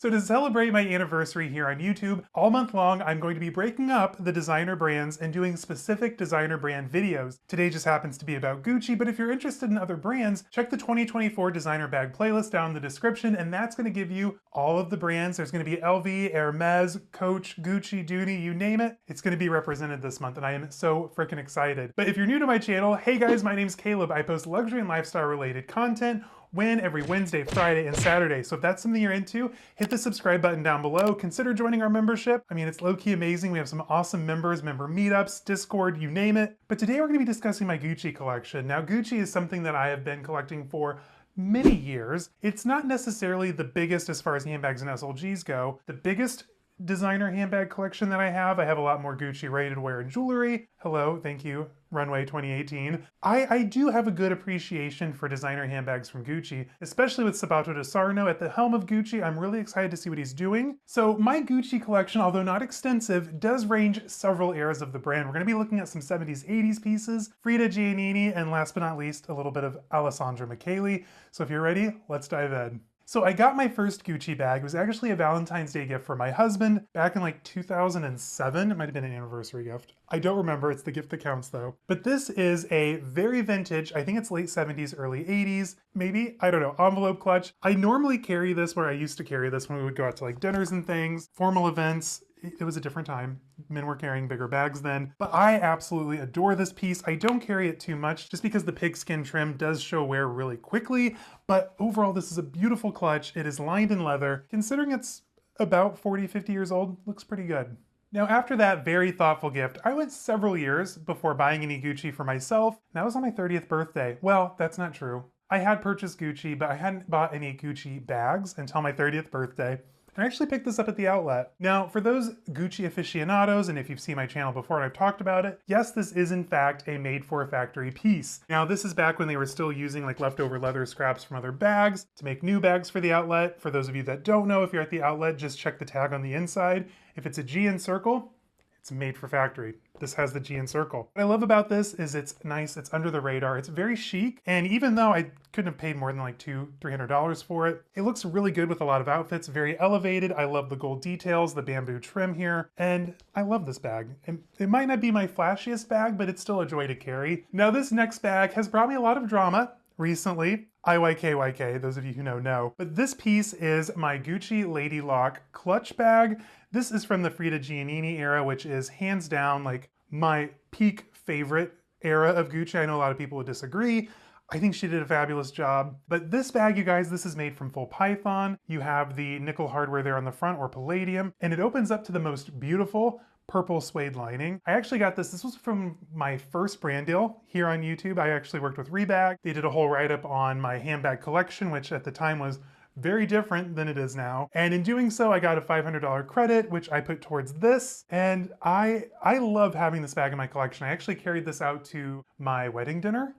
So to celebrate my anniversary here on YouTube, all month long, I'm going to be breaking up the designer brands and doing specific designer brand videos. Today just happens to be about Gucci, but if you're interested in other brands, check the 2024 designer bag playlist down in the description, and that's going to give you all of the brands. There's going to be LV, Hermès, Coach, Gucci, Dooney, you name it. It's going to be represented this month, and I am so freaking excited. But if you're new to my channel, hey guys, my name's Caleb. I post luxury and lifestyle related content every Wednesday, Friday, and Saturday. So if that's something you're into, hit the subscribe button down below. Consider joining our membership. I mean, it's low-key amazing. We have some awesome members, member meetups, Discord, you name it. But today we're gonna be discussing my Gucci collection. Now, Gucci is something that I have been collecting for many years. It's not necessarily the biggest as far as handbags and SLGs go. The biggest designer handbag collection that I have a lot more Gucci rated wear and jewelry. Hello, thank you, Runway 2018. I do have a good appreciation for designer handbags from Gucci, especially with Sabato de Sarno at the helm of Gucci. I'm really excited to see what he's doing. So my Gucci collection, although not extensive, does range several eras of the brand. We're gonna be looking at some 70s, 80s pieces, Frida Gianini, and last but not least, a little bit of Alessandro Michele. So if you're ready, let's dive in. So I got my first Gucci bag. It was actually a Valentine's Day gift for my husband back in like 2007. It might have been an anniversary gift. I don't remember, it's the gift that counts though. But this is a very vintage, I think it's late 70s, early 80s, maybe, I don't know, envelope clutch. I normally carry this where I used to carry this when we would go out to like dinners and things, formal events. It was a different time. Men were carrying bigger bags then, but I absolutely adore this piece. I don't carry it too much just because the pigskin trim does show wear really quickly, but overall this is a beautiful clutch. It is lined in leather. Considering it's about 40, 50 years old, looks pretty good. Now after that very thoughtful gift, I went several years before buying any Gucci for myself. That was on my 30th birthday. Well, that's not true. I had purchased Gucci, but I hadn't bought any Gucci bags until my 30th birthday. I actually picked this up at the outlet. Now, for those Gucci aficionados, and if you've seen my channel before and I've talked about it, yes, this is in fact a made-for-factory piece. Now, this is back when they were still using like leftover leather scraps from other bags to make new bags for the outlet. For those of you that don't know, if you're at the outlet, just check the tag on the inside. If it's a G in circle, it's made for factory. This has the G in circle. What I love about this is it's nice, it's under the radar, it's very chic, and even though I couldn't have paid more than like $200-300 for it, it looks really good with a lot of outfits, very elevated. I love the gold details, the bamboo trim here, and I love this bag. And it might not be my flashiest bag, but it's still a joy to carry. Now this next bag has brought me a lot of drama recently. IYKYK, those of you who know. But this piece is my Gucci Lady Lock clutch bag. This is from the Frida Gianini era, which is hands down like my peak favorite era of Gucci. I know a lot of people would disagree. I think she did a fabulous job. But this bag, you guys, this is made from full python. You have the nickel hardware there on the front, or palladium, and it opens up to the most beautiful purple suede lining. I actually got this was from my first brand deal here on YouTube. I actually worked with Rebag. They did a whole write-up on my handbag collection, which at the time was very different than it is now. And in doing so, I got a $500 credit, which I put towards this. And I love having this bag in my collection. I actually carried this out to my wedding dinner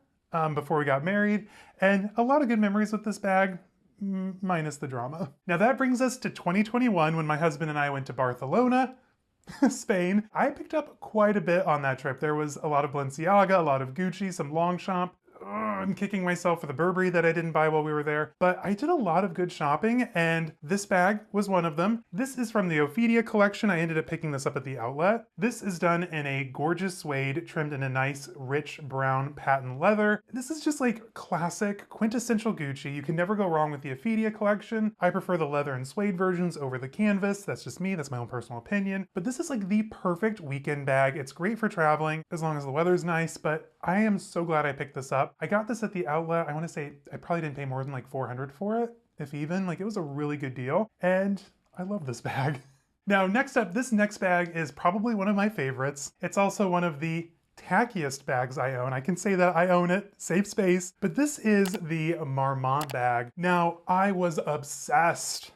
before we got married, and a lot of good memories with this bag, minus the drama. Now that brings us to 2021, when my husband and I went to Barcelona, Spain. I picked up quite a bit on that trip. There was a lot of Balenciaga, a lot of Gucci, some Longchamp. I'm kicking myself for the Burberry that I didn't buy while we were there, but I did a lot of good shopping, and this bag was one of them. This is from the Ophiaia collection. I ended up picking this up at the outlet. This is done in a gorgeous suede trimmed in a nice rich brown patent leather. This is just like classic quintessential Gucci. You can never go wrong with the Ophiaia collection. I prefer the leather and suede versions over the canvas. That's just me, that's my own personal opinion. But this is like the perfect weekend bag. It's great for traveling as long as the weather's nice, but I am so glad I picked this up. I got this at the outlet. I want to say I probably didn't pay more than like $400 for it, if even. Like, it was a really good deal, and I love this bag. Now, next up, this next bag is probably one of my favorites. It's also one of the tackiest bags I own. I can say that I own it, safe space, but this is the Marmont bag. Now, I was obsessed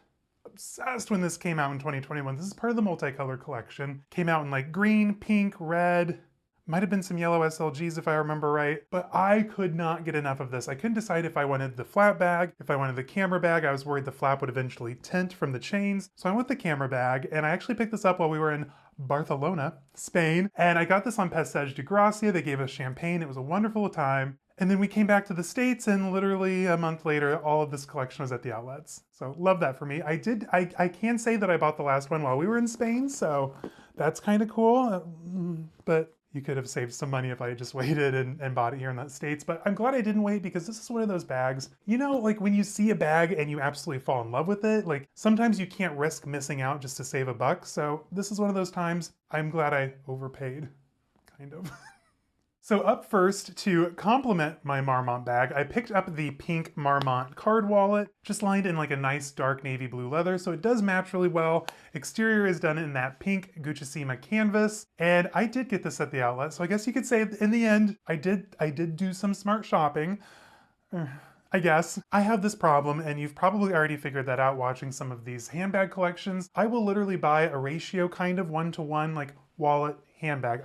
when this came out in 2021. This is part of the multicolored collection. Came out in like green, pink, red, might have been some yellow SLGs if I remember right, but I could not get enough of this. I couldn't decide if I wanted the flat bag, if I wanted the camera bag. I was worried the flap would eventually tint from the chains, so I went with the camera bag, and I actually picked this up while we were in Barcelona, Spain, and I got this on Passeig de Gracia. They gave us champagne. It was a wonderful time. And then we came back to the States, and literally a month later, all of this collection was at the outlets. So love that for me. I can say that I bought the last one while we were in Spain, so that's kind of cool. But you could have saved some money if I had just waited and bought it here in the States. But I'm glad I didn't wait, because this is one of those bags, you know, like when you see a bag and you absolutely fall in love with it, like sometimes you can't risk missing out just to save a buck. So this is one of those times. I'm glad I overpaid, kind of. So up first, to complement my Marmont bag, I picked up the pink Marmont card wallet, just lined in like a nice dark navy blue leather, so it does match really well. Exterior is done in that pink Gucci canvas, and I did get this at the outlet, so I guess you could say in the end, I did do some smart shopping. I guess. I have this problem, and you've probably already figured that out watching some of these handbag collections. I will literally buy a ratio kind of 1-to-1, like wallet, handbag.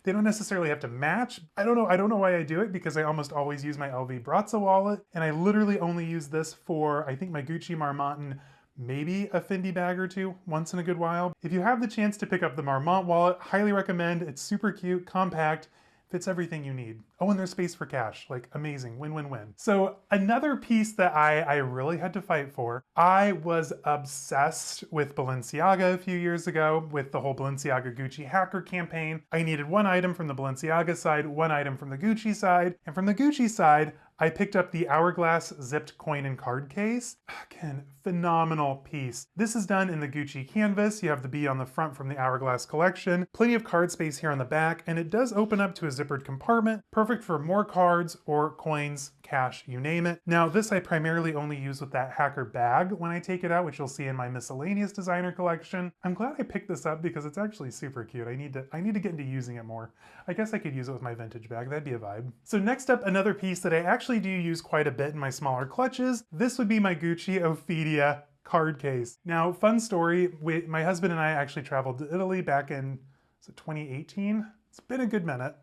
They don't necessarily have to match. I don't know why I do it, because I almost always use my LV Brazza wallet, and I literally only use this for, I think, my Gucci Marmont and maybe a Fendi bag or two once in a good while. If you have the chance to pick up the Marmont wallet, highly recommend. It's super cute, compact, fits everything you need. Oh, and there's space for cash. Like, amazing, win, win, win. So another piece that I really had to fight for, I was obsessed with Balenciaga a few years ago with the whole Balenciaga Gucci hacker campaign. I needed one item from the Balenciaga side, one item from the Gucci side, and from the Gucci side, I picked up the Hourglass zipped coin and card case. Again, phenomenal piece. This is done in the Gucci canvas. You have the B on the front from the Hourglass collection. Plenty of card space here on the back, and it does open up to a zippered compartment. Perfect for more cards or coins, cash, you name it. Now, this I primarily only use with that hacker bag when I take it out, which you'll see in my miscellaneous designer collection. I'm glad I picked this up because it's actually super cute. I need to get into using it more. I guess I could use it with my vintage bag. That'd be a vibe. So next up, another piece that I actually do use quite a bit in my smaller clutches. This would be my Gucci Ophiaia card case. Now, fun story, my husband and I actually traveled to Italy back in, was it 2018? It's been a good minute.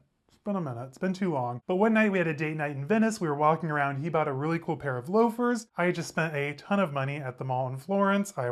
It's been too long. But one night we had a date night in Venice. We were walking around. He bought a really cool pair of loafers. I just spent a ton of money at the mall in Florence. I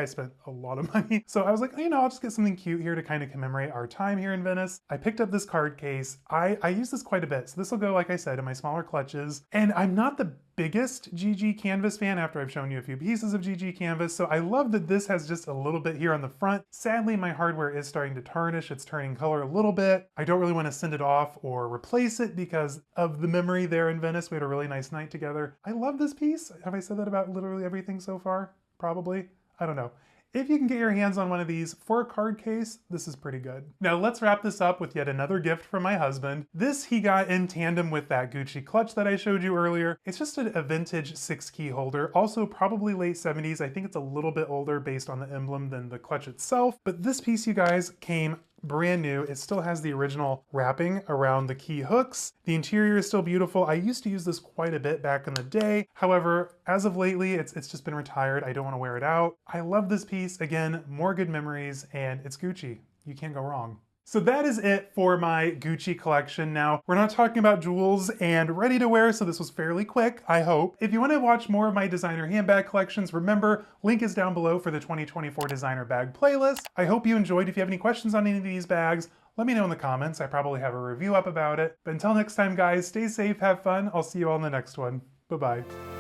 spent a lot of money. So I was like, you know, I'll just get something cute here to kind of commemorate our time here in Venice. I picked up this card case. I use this quite a bit. So this will go, like I said, in my smaller clutches. And I'm not the biggest GG canvas fan after I've shown you a few pieces of GG canvas, so I love that this has just a little bit here on the front. Sadly, my hardware is starting to tarnish. It's turning color a little bit. I don't really want to send it off or replace it because of the memory there in Venice. We had a really nice night together. I love this piece. Have I said that about literally everything so far? Probably. I don't know. If you can get your hands on one of these for a card case, this is pretty good. Now let's wrap this up with yet another gift from my husband. This he got in tandem with that Gucci clutch that I showed you earlier. It's just a vintage 6-key holder, also probably late 70s. I think it's a little bit older based on the emblem than the clutch itself, but this piece, you guys, came brand new. It still has the original wrapping around the key hooks. The interior is still beautiful. I used to use this quite a bit back in the day. However, as of lately, it's just been retired. I don't want to wear it out. I love this piece. Again, more good memories, and it's Gucci. You can't go wrong. So that is it for my Gucci collection. Now, we're not talking about jewels and ready to wear, so this was fairly quick, I hope. If you want to watch more of my designer handbag collections, remember, link is down below for the 2024 designer bag playlist. I hope you enjoyed. If you have any questions on any of these bags, let me know in the comments. I probably have a review up about it. But until next time, guys, stay safe, have fun. I'll see you all in the next one. Bye-bye.